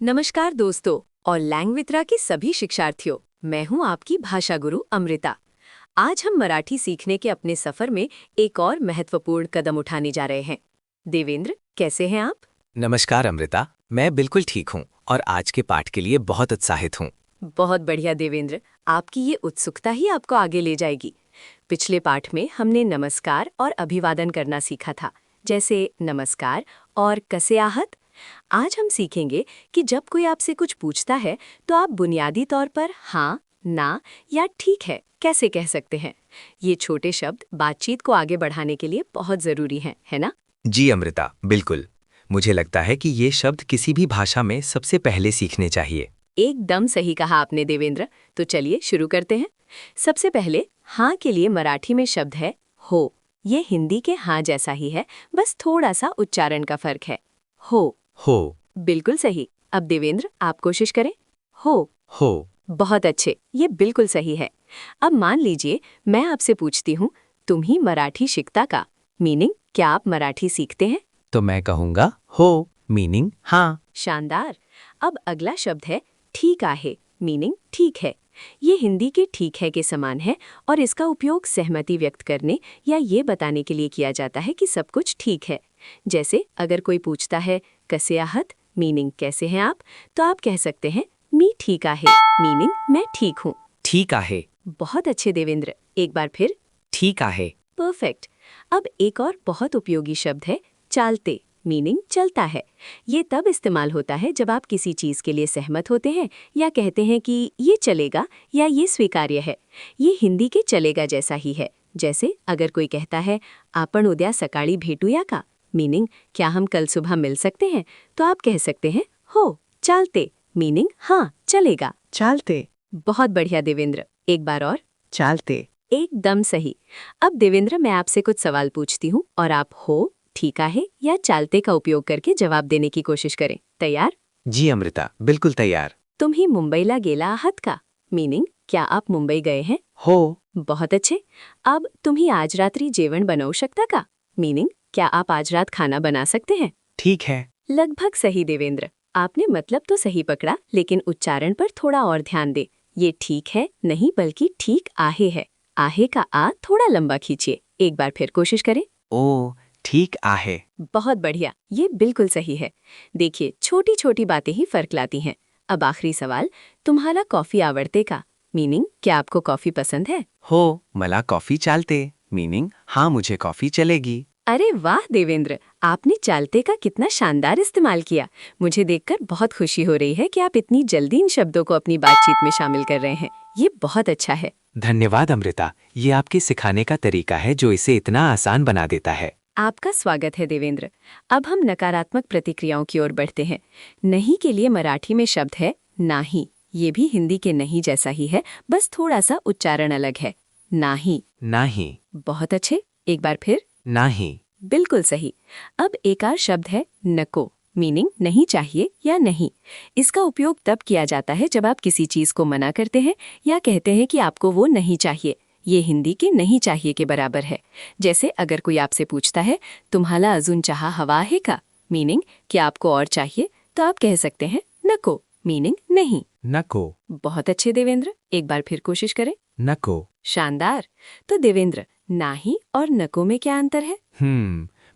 नमस्कार दोस्तों और लैंग्वित्रा के सभी शिक्षार्थियों, मैं हूं आपकी भाषा गुरु अमृता। आज हम मराठी सीखने के अपने सफर में एक और महत्वपूर्ण कदम उठाने जा रहे हैं। देवेंद्र, कैसे हैं आप? नमस्कार अमृता, मैं बिल्कुल ठीक हूँ और आज के पाठ के लिए बहुत उत्साहित हूँ। बहुत बढ़िया देवेंद्र, आपकी ये उत्सुकता ही आपको आगे ले जाएगी। पिछले पाठ में हमने नमस्कार और अभिवादन करना सीखा था, जैसे नमस्कार और कसे आहत। आज हम सीखेंगे कि जब कोई आपसे कुछ पूछता है तो आप बुनियादी तौर पर हाँ, ना या ठीक है कैसे कह सकते हैं। ये छोटे शब्द बातचीत को आगे बढ़ाने के लिए बहुत जरूरी हैं, है ना? जी अमृता, बिल्कुल। मुझे लगता है कि ये शब्द किसी भी भाषा में सबसे पहले सीखने चाहिए। एकदम सही कहा आपने देवेंद्र। तो चलिए शुरू करते हैं। सबसे पहले हाँ के लिए मराठी में शब्द है हो। ये हिंदी के हाँ जैसा ही है, बस थोड़ा सा उच्चारण का फर्क है। हो। हो। बिल्कुल सही। अब देवेंद्र, आप कोशिश करें। हो। हो। बहुत अच्छे, ये बिल्कुल सही है। अब मान लीजिए मैं आपसे पूछती हूँ, तुम ही मराठी शिकता का, मीनिंग क्या आप मराठी सीखते हैं? तो मैं कहूँगा हो, मीनिंग हाँ। शानदार। अब अगला शब्द है ठीक आहे, मीनिंग ठीक है। ये हिंदी के ठीक है के समान है और इसका उपयोग सहमति व्यक्त करने या ये बताने के लिए किया जाता है कि सब कुछ ठीक है। जैसे अगर कोई पूछता है कसे आहत, मीनिंग कैसे हैं आप, तो आप कह सकते हैं मी ठीक आहे, मीनिंग मैं ठीक हूँ। ठीक आहे। बहुत अच्छे देवेंद्र, एक बार फिर। ठीक आहे। परफेक्ट। अब एक और बहुत उपयोगी शब्द है चालते, मीनिंग चलता है। ये तब इस्तेमाल होता है जब आप किसी चीज के लिए सहमत होते हैं या कहते हैं कि ये चलेगा या ये स्वीकार्य है। ये हिंदी के चलेगा जैसा ही है। जैसे अगर कोई कहता है आपण उद्या सकाळी भेटूया का, मीनिंग क्या हम कल सुबह मिल सकते हैं, तो आप कह सकते हैं हो चालते, मीनिंग हाँ चलेगा। चालते। बहुत बढ़िया देवेंद्र, एक बार और। चालते। एकदम सही। अब देवेंद्र, मैं आपसे कुछ सवाल पूछती हूँ और आप हो, ठीक है या चालते का उपयोग करके जवाब देने की कोशिश करें। तैयार? जी अमृता, बिल्कुल तैयार। तुम ही मुंबईला गेला आहात का, मीनिंग क्या आप मुंबई गए हैं? हो। बहुत अच्छे। अब तुम ही आज रात्रि जेवण बनवू शकता का, मीनिंग क्या आप आज रात खाना बना सकते हैं? ठीक है। लगभग सही देवेंद्र। आपने मतलब तो सही पकड़ा, लेकिन उच्चारण पर थोड़ा और ध्यान दे। ये ठीक है नहीं बल्कि ठीक आहे है। आहे का आ थोड़ा लंबा खींचिए। एक बार फिर कोशिश करें। ओ, ठीक आहे। बहुत बढ़िया, ये बिल्कुल सही है। देखिए, छोटी छोटी बातें ही फर्क लाती हैं। अब आखिरी सवाल, तुम्हारा कॉफी आवडते का, मीनिंग क्या आपको कॉफी पसंद है? हो, मला कॉफी चालते, मीनिंग हाँ मुझे कॉफी चलेगी। अरे वाह देवेंद्र, आपने चालते का कितना शानदार इस्तेमाल किया। मुझे देखकर बहुत खुशी हो रही है कि आप इतनी जल्दी इन शब्दों को अपनी बातचीत में शामिल कर रहे हैं। ये बहुत अच्छा है। धन्यवाद अमृता, ये आपके सिखाने का तरीका है जो इसे इतना आसान बना देता है। आपका स्वागत है देवेंद्र। अब हम नकारात्मक प्रतिक्रियाओं की ओर बढ़ते हैं। नहीं के लिए मराठी में शब्द है नाही। ये भी हिंदी के नहीं जैसा ही है, बस थोड़ा सा उच्चारण अलग है। नाही। नाही। बहुत अच्छे, एक बार फिर। नाही। बिल्कुल सही। अब एक और शब्द है नको, मीनिंग नहीं चाहिए या नहीं। इसका उपयोग तब किया जाता है जब आप किसी चीज को मना करते हैं या कहते हैं कि आपको वो नहीं चाहिए। ये हिंदी के नहीं चाहिए के बराबर है। जैसे अगर कोई आपसे पूछता है तुम्हाला अजून चहा हवा है का, मीनिंग क्या आपको और चाहिए, तो आप कह सकते हैं नको, मीनिंग नहीं। नको। बहुत अच्छे देवेंद्र, एक बार फिर कोशिश करें। नको। शानदार। तो देवेंद्र, नाही और नको में क्या अंतर है?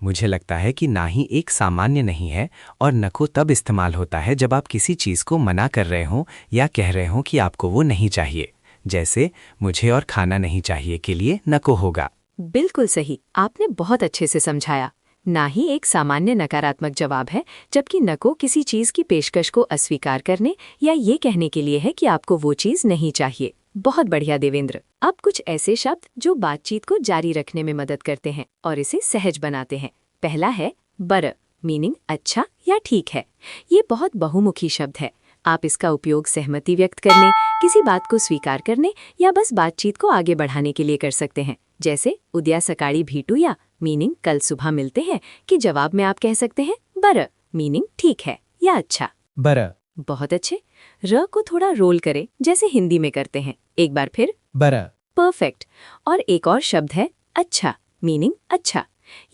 मुझे लगता है कि नाही एक सामान्य नहीं है और नको तब इस्तेमाल होता है जब आप किसी चीज को मना कर रहे हो या कह रहे हो कि आपको वो नहीं चाहिए। जैसे मुझे और खाना नहीं चाहिए के लिए नको होगा। बिल्कुल सही, आपने बहुत अच्छे से समझाया। नाही एक सामान्य नकारात्मक जवाब है, जबकि नको किसी चीज की पेशकश को अस्वीकार करने या ये कहने के लिए है कि आपको वो चीज नहीं चाहिए। बहुत बढ़िया देवेंद्र। अब कुछ ऐसे शब्द जो बातचीत को जारी रखने में मदद करते हैं और इसे सहज बनाते हैं। पहला है बर, मीनिंग अच्छा या ठीक है। ये बहुत बहुमुखी शब्द है। आप इसका उपयोग सहमति व्यक्त करने, किसी बात को स्वीकार करने या बस बातचीत को आगे बढ़ाने के लिए कर सकते हैं। जैसे उद्या सकाळी भेटूया, मीनिंग कल सुबह मिलते हैं, कि जवाब में आप कह सकते हैं बर, मीनिंग ठीक है या अच्छा। बर। बहुत अच्छे। र को थोड़ा रोल करें जैसे हिंदी में करते हैं। एक बार फिर। बर। परफेक्ट। और एक और शब्द है अच्छा, मीनिंग अच्छा।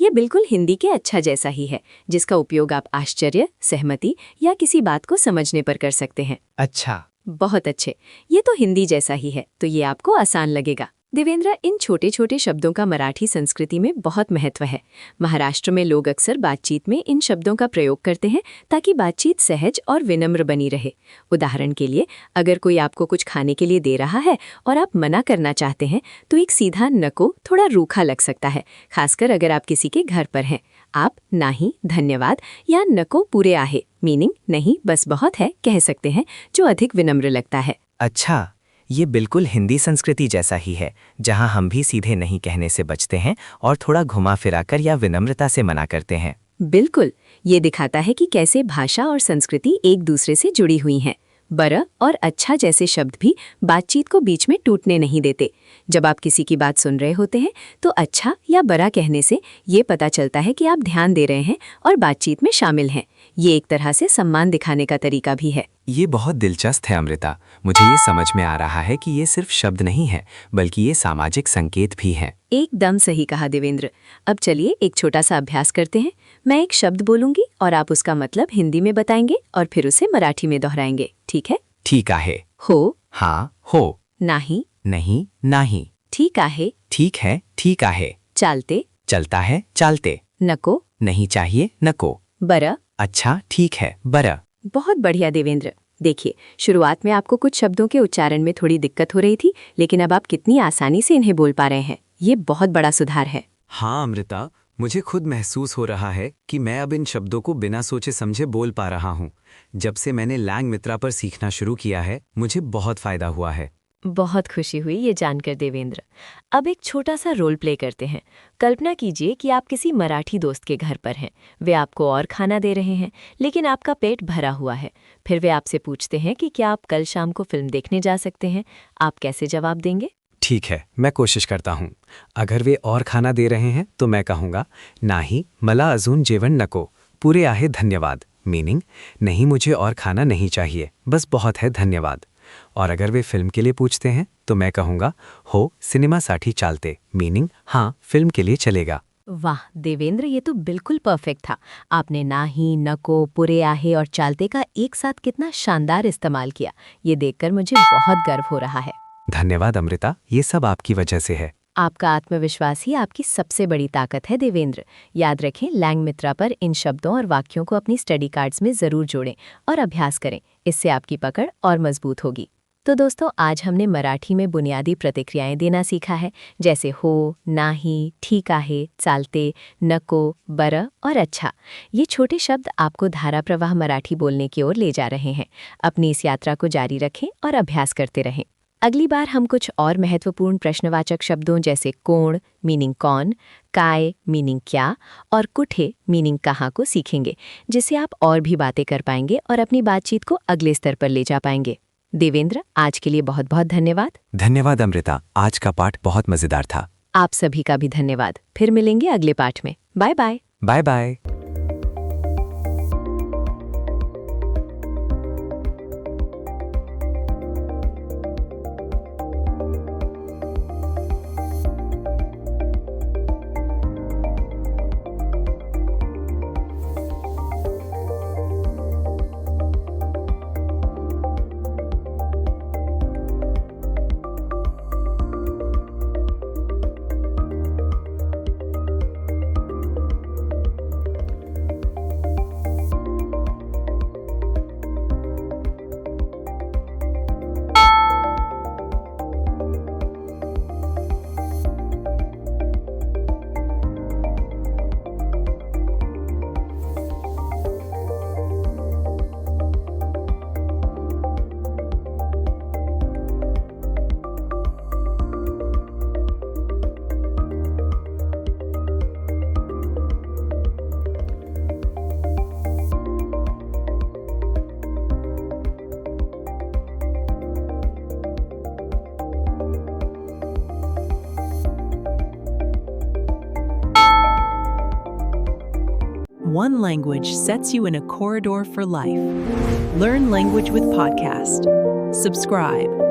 ये बिल्कुल हिंदी के अच्छा जैसा ही है, जिसका उपयोग आप आश्चर्य, सहमति या किसी बात को समझने पर कर सकते हैं। अच्छा। बहुत अच्छे, ये तो हिंदी जैसा ही है, तो ये आपको आसान लगेगा। देवेंद्र, इन छोटे छोटे शब्दों का मराठी संस्कृति में बहुत महत्व है। महाराष्ट्र में लोग अक्सर बातचीत में इन शब्दों का प्रयोग करते हैं ताकि बातचीत सहज और विनम्र बनी रहे। उदाहरण के लिए, अगर कोई आपको कुछ खाने के लिए दे रहा है और आप मना करना चाहते हैं, तो एक सीधा नको थोड़ा रूखा लग सकता है, खासकर अगर आप किसी के घर पर हैं। आप नाही, धन्यवाद या नको पूरे आहे मीनिंग नहीं बस बहुत है कह सकते हैं, जो अधिक विनम्र लगता है। अच्छा, ये बिल्कुल हिंदी संस्कृति जैसा ही है, जहाँ हम भी सीधे नहीं कहने से बचते हैं और थोड़ा घुमा फिराकर या विनम्रता से मना करते हैं। बिल्कुल, ये दिखाता है कि कैसे भाषा और संस्कृति एक दूसरे से जुड़ी हुई हैं। बर और अच्छा जैसे शब्द भी बातचीत को बीच में टूटने नहीं देते। जब आप किसी की बात सुन रहे होते हैं, तो अच्छा या बरा कहने से ये पता चलता है कि आप ध्यान दे रहे हैं और बातचीत में शामिल हैं। ये एक तरह से सम्मान दिखाने का तरीका भी है। ये बहुत दिलचस्प है अमृता। मुझे ये समझ में आ रहा है कि ये सिर्फ शब्द नहीं है, बल्कि ये सामाजिक संकेत भी हैं। एकदम सही कहा देवेंद्र। अब चलिए एक छोटा सा अभ्यास करते हैं। मैं एक शब्द बोलूंगी और आप उसका मतलब हिंदी में बताएंगे और फिर उसे मराठी में दोहराएंगे, ठीक है? ठीक आहे। हो, हाँ, हो। नाही, नहीं, नाही। ठीक आहे, ठीक है, ठीक आहे। चालते, चलता है, चालते। नको, नहीं चाहिए, नको। बर। अच्छा, ठीक है, बरा। बहुत बढ़िया देवेंद्र। देखिए, शुरुआत में आपको कुछ शब्दों के उच्चारण में थोड़ी दिक्कत हो रही थी, लेकिन अब आप कितनी आसानी से इन्हें बोल पा रहे हैं। ये बहुत बड़ा सुधार है। हाँ अमृता, मुझे खुद महसूस हो रहा है कि मैं अब इन शब्दों को बिना सोचे समझे बोल पा रहा हूँ। जब से मैंने लैंग मित्रा पर सीखना शुरू किया है, मुझे बहुत फायदा हुआ है। बहुत खुशी हुई ये जानकर देवेंद्र। अब एक छोटा सा रोल प्ले करते हैं। कल्पना कीजिए कि आप किसी मराठी दोस्त के घर पर हैं। वे आपको और खाना दे रहे हैं, लेकिन आपका पेट भरा हुआ है। फिर वे आपसे पूछते हैं कि क्या आप कल शाम को फिल्म देखने जा सकते हैं। आप कैसे जवाब देंगे? ठीक है, मैं कोशिश करता हूँ। अगर वे और खाना दे रहे हैं तो मैं कहूँगा, नाही मला अजून जेवण नको, पूरे आहे धन्यवाद। मीनिंग, नहीं मुझे और खाना नहीं चाहिए, बस बहुत है धन्यवाद। और अगर वे फिल्म के लिए पूछते हैं तो मैं कहूँगा, हो सिनेमासाठी चालते। मीनिंग, हाँ फिल्म के लिए चलेगा। वाह देवेंद्र, ये तो बिल्कुल परफेक्ट था। आपने नाही, नको, पुरे आहे और चालते का एक साथ कितना शानदार इस्तेमाल किया। ये देखकर मुझे बहुत गर्व हो रहा है। धन्यवाद अमृता, ये सब आपकी वजह से है। आपका आत्मविश्वास ही आपकी सबसे बड़ी ताकत है देवेंद्र। याद रखें, लैंग मित्रा पर इन शब्दों और वाक्यों को अपनी स्टडी कार्ड्स में ज़रूर जोड़ें और अभ्यास करें। इससे आपकी पकड़ और मजबूत होगी। तो दोस्तों, आज हमने मराठी में बुनियादी प्रतिक्रियाएं देना सीखा है, जैसे हो, नाही, ठीक आहे, चालते, नको, बर और अच्छा। ये छोटे शब्द आपको धारा प्रवाह मराठी बोलने की ओर ले जा रहे हैं। अपनी इस यात्रा को जारी रखें और अभ्यास करते रहें। अगली बार हम कुछ और महत्वपूर्ण प्रश्नवाचक शब्दों जैसे कोण मीनिंग कौन, काय मीनिंग क्या और कुठे मीनिंग कहाँ को सीखेंगे, जिससे आप और भी बातें कर पाएंगे और अपनी बातचीत को अगले स्तर पर ले जा पाएंगे। देवेंद्र, आज के लिए बहुत बहुत धन्यवाद। धन्यवाद अमृता, आज का पाठ बहुत मजेदार था। आप सभी का भी धन्यवाद। फिर मिलेंगे अगले पाठ में। Bye bye. Bye bye. One language sets you in a corridor for life. Learn language with podcast. Subscribe.